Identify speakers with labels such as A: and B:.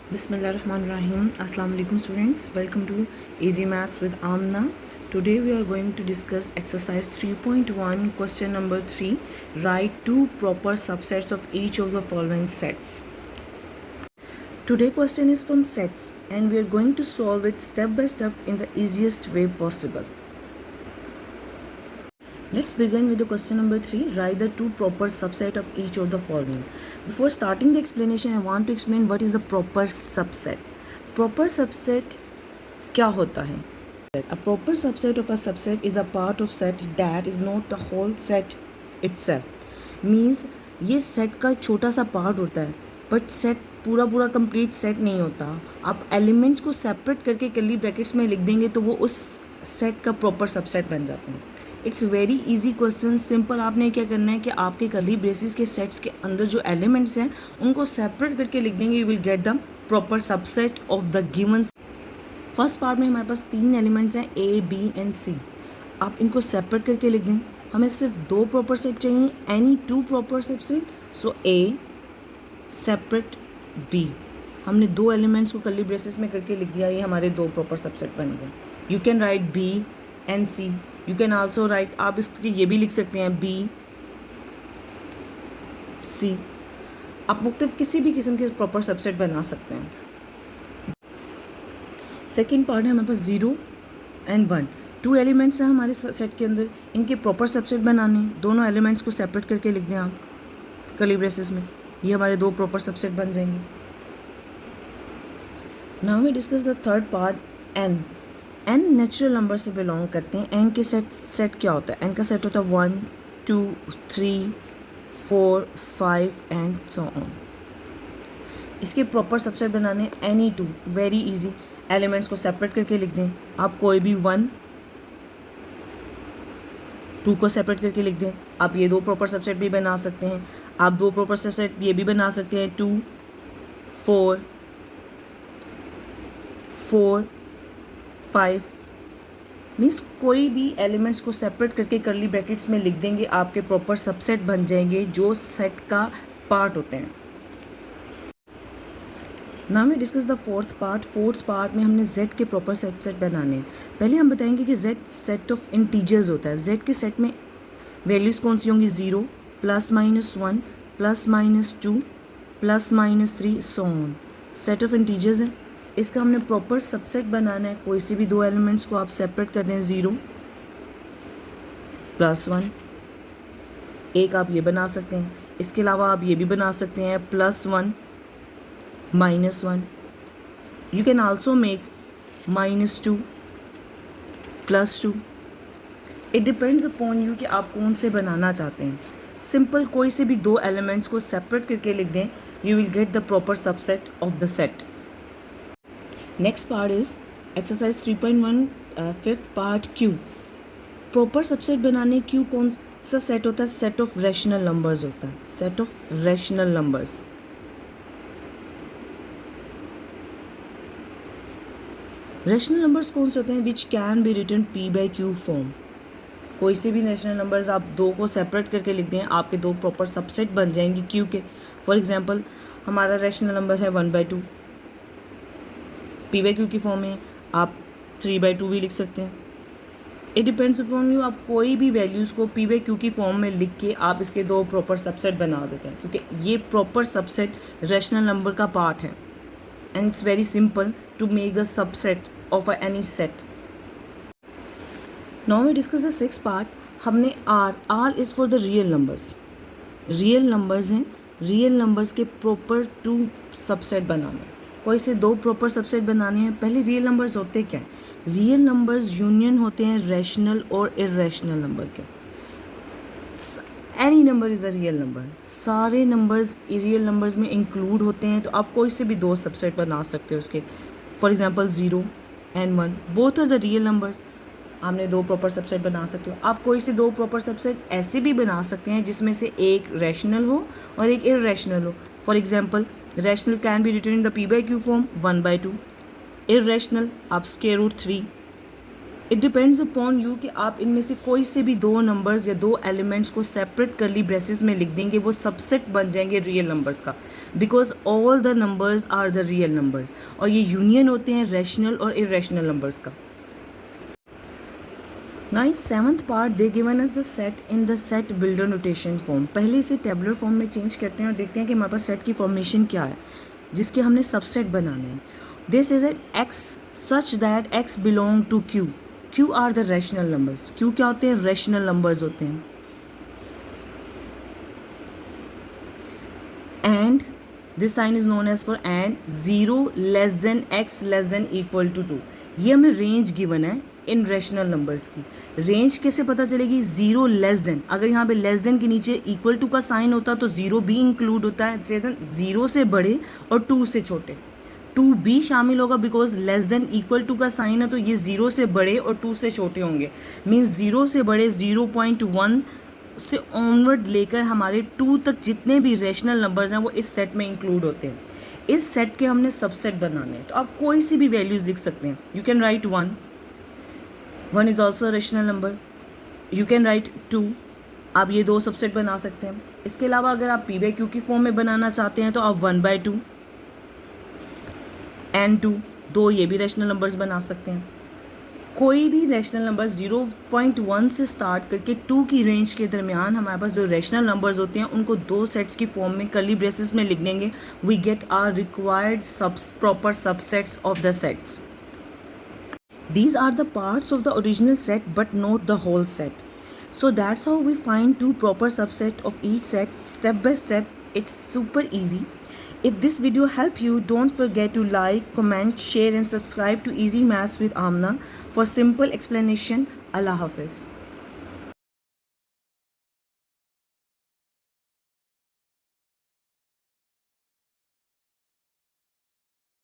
A: Bismillahirrahmanirrahim. Assalamu alaikum students. Welcome to Easy Maths with Amna. Today we are going to discuss exercise 3.1 question number 3. Write two proper subsets of each of the following sets. Today question is from sets and we are going to solve it step by step in the easiest way possible. Let's begin with the question number 3. Write the two proper subset of each of the following. Before starting the explanation, I want to explain what is a proper subset. Proper subset क्या होता है? A proper subset of a subset is a part of set that is not the whole set itself. Means ये set का छोटा सा part होता है, but set पूरा complete set नहीं होता. आप elements को separate करके curly brackets में लिख देंगे तो वो उस set का proper subset बन जाते हैं. It's very easy question. Simple आपने क्या करना है कि आपके कर्ली ब्रेसेस के सेट्स के अंदर जो एलिमेंट्स हैं उनको सेपरेट करके लिख देंगे. You will get the proper subset of the given. First part में हमारे पास 3 एलिमेंट्स हैं A, B एंड C. आप इनको सेपरेट करके लिख दें. हमें सिर्फ 2 प्रॉपर सेट चाहिए, any 2 proper subset. So A separate B. हमने 2 एलिमेंट्स को कर्ली ब्रेसेस में करके लिख दिया. ये हमारे 2 प्रॉपर सबसेट बन गए. You can write B and C. You can also right, आप इसको ये भी लिख सकते हैं B C. आप मुख्तलिफ किसी भी किस्म के प्रॉपर सबसेट बना सकते हैं. सेकेंड पार्ट है हमारे पास 0 एंड 1. 2 एलिमेंट्स हैं हमारे सेट के अंदर. इनके प्रॉपर सबसेट बनाने हैं. दोनों एलिमेंट्स को सेपरेट करके लिख दें आप कर्ली ब्रेसेस में. ये हमारे 2 प्रॉपर सबसेट बन जाएंगे. Now we discuss the third part n. n natural number से बिलोंग करते हैं. n के सेट क्या होता है? n का सेट होता है 1 2 3 4 5 एंड सो ऑन. इसके प्रॉपर सबसेट बनाने एनी 2. Very easy. एलिमेंट्स को सेपरेट करके लिख दें. आप कोई भी 1 2 को सेपरेट करके लिख दें. आप ये 2 प्रॉपर सबसेट भी बना सकते हैं. आप 2 प्रॉपर सबसेट ये भी बना सकते हैं 2 4 4 5. मीन्स कोई भी एलिमेंट्स को सेपरेट करके कर्ली ब्रैकेट्स में लिख देंगे. आपके प्रॉपर सबसेट बन जाएंगे जो सेट का पार्ट होते हैं. Now we discuss the fourth part. Fourth part में हमने z के प्रॉपर सबसेट बनाने हैं. पहले हम बताएंगे कि z सेट ऑफ इंटीजर्स होता है. z के सेट में वैल्यूज़ कौन सी होंगी? 0 +-1 +-2 +-3 so on. Set of integers है. इसका हमने प्रॉपर सबसेट बनाना है. कोई से भी 2 एलिमेंट्स को आप सेपरेट कर दें. 0 +1. एक आप ये बना सकते हैं. इसके अलावा आप ये भी बना सकते हैं +1 -1. You can also make -2 +2. It depends upon you कि आप कौन से बनाना चाहते हैं. सिंपल कोई से भी 2 एलिमेंट्स को सेपरेट करके लिख दें. You will get the proper subset of the set. Next part is exercise 3.1 fifth part Q. Proper subset बनाने Q कौन सा सेट होता है? सेट ऑफ रैशनल नंबर्स होता है. Set of rational numbers. Rational numbers कौन से होते हैं? Which can be written P/Q form. कोई से भी रैशनल नंबर्स आप 2 को सेपरेट करके लिख दें. आपके 2 प्रॉपर सबसेट बन जाएंगे Q के. फॉर एग्जांपल हमारा रैशनल नंबर है 1/2. P/Q की फॉर्म में आप 3/2 भी लिख सकते हैं. It depends upon you. आप कोई भी वैल्यूज़ को P/Q की फॉर्म में लिख के आप इसके 2 प्रॉपर सबसेट बना देते हैं क्योंकि ये प्रॉपर सबसेट रैशनल नंबर का पार्ट है. And it's very simple to make the subset of any set. Now we discuss the sixth part. हमने R is for the real numbers. Real numbers हैं. Real numbers के proper 2 subset बनाना है. कोई से 2 proper subset बनाने हैं. पहले रियल नंबर्स होते क्या हैं? रियल नंबर्स यूनियन होते हैं रैशनल और इरेशनल नंबर के. Any number is a real number. सारे नंबर्स रियल नंबर्स में इंक्लूड होते हैं. तो आप कोई से भी 2 सबसेट बना सकते हो उसके. For example 0 and 1 both are the real numbers. आपने 2 प्रॉपर सबसेट बना सकते हो. आप कोई से 2 प्रॉपर सबसेट ऐसे भी बना सकते हैं जिसमें से एक रैशनल हो और एक इरेशनल हो. For example rational can be written in the P/Q form 1/2. Irrational आप √3 इट डिपेंड्स अपॉन यू कि आप इनमें से कोई से भी दो नंबर्स या दो एलिमेंट्स को सेपरेट करली ब्रेसेस में लिख देंगे, वो सबसेट बन जाएंगे रियल नंबर्स का, because all the numbers are the real numbers, और ये यूनियन होते हैं रैशनल और इरेशनल नंबर्स का. Now in seventh part they given us the set in the set builder notation form. पहले इसे टेबुलर फॉर्म में चेंज करते हैं और देखते हैं कि हमारे पास सेट की फॉर्मेशन क्या है जिसके हमने सबसेट बनाने हैं. This is at x such that x belong to q. q are the rational numbers. q क्या होते हैं? रैशनल नंबर्स होते हैं. And this sign is known as for and 0 less than x less than equal to 2. ये हमें range given है इन rational numbers की. रेंज कैसे पता चलेगी? 0 लेस देन, अगर यहाँ पे लेस देन के नीचे इक्वल टू का साइन होता तो 0 भी इंक्लूड होता है. 0 से बड़े और 2 से छोटे, 2 भी शामिल होगा because less than equal to का साइन है, तो ये 0 से बड़े और 2 से छोटे होंगे. मीन्स 0 से बड़े 0.1 से ऑनवर्ड लेकर हमारे 2 तक जितने भी रैशनल नंबर्स हैं वो इस सेट में इंक्लूड होते हैं. इस सेट के हमने सबसेट बनाने हैं, तो आप कोई सी भी वैल्यूज़ लिख सकते हैं. You can write 1 is also rational number. You can write 2. आप ये दो सबसेट बना सकते हैं. इसके अलावा अगर आप पी बाई क्यू की फॉर्म में बनाना चाहते हैं तो आप 1/2 एंड 2, दो ये भी रैशनल नंबर्स बना सकते हैं. कोई भी रैशनल नंबर 0.1 से स्टार्ट करके 2 की रेंज के दरमियान हमारे पास जो रैशनल नंबर्स होते हैं उनको दो सेट्स की फॉर्म में कर्ली ब्रेसेस में लिख देंगे. We get our required proper subsets of the sets. These are the parts of the original set but not the whole set. So that's how we find two proper subset of each set step by step. It's super easy. If this video helped you, don't forget to like, comment, share and subscribe to Easy Maths with Amna for simple explanation. Allah Hafiz.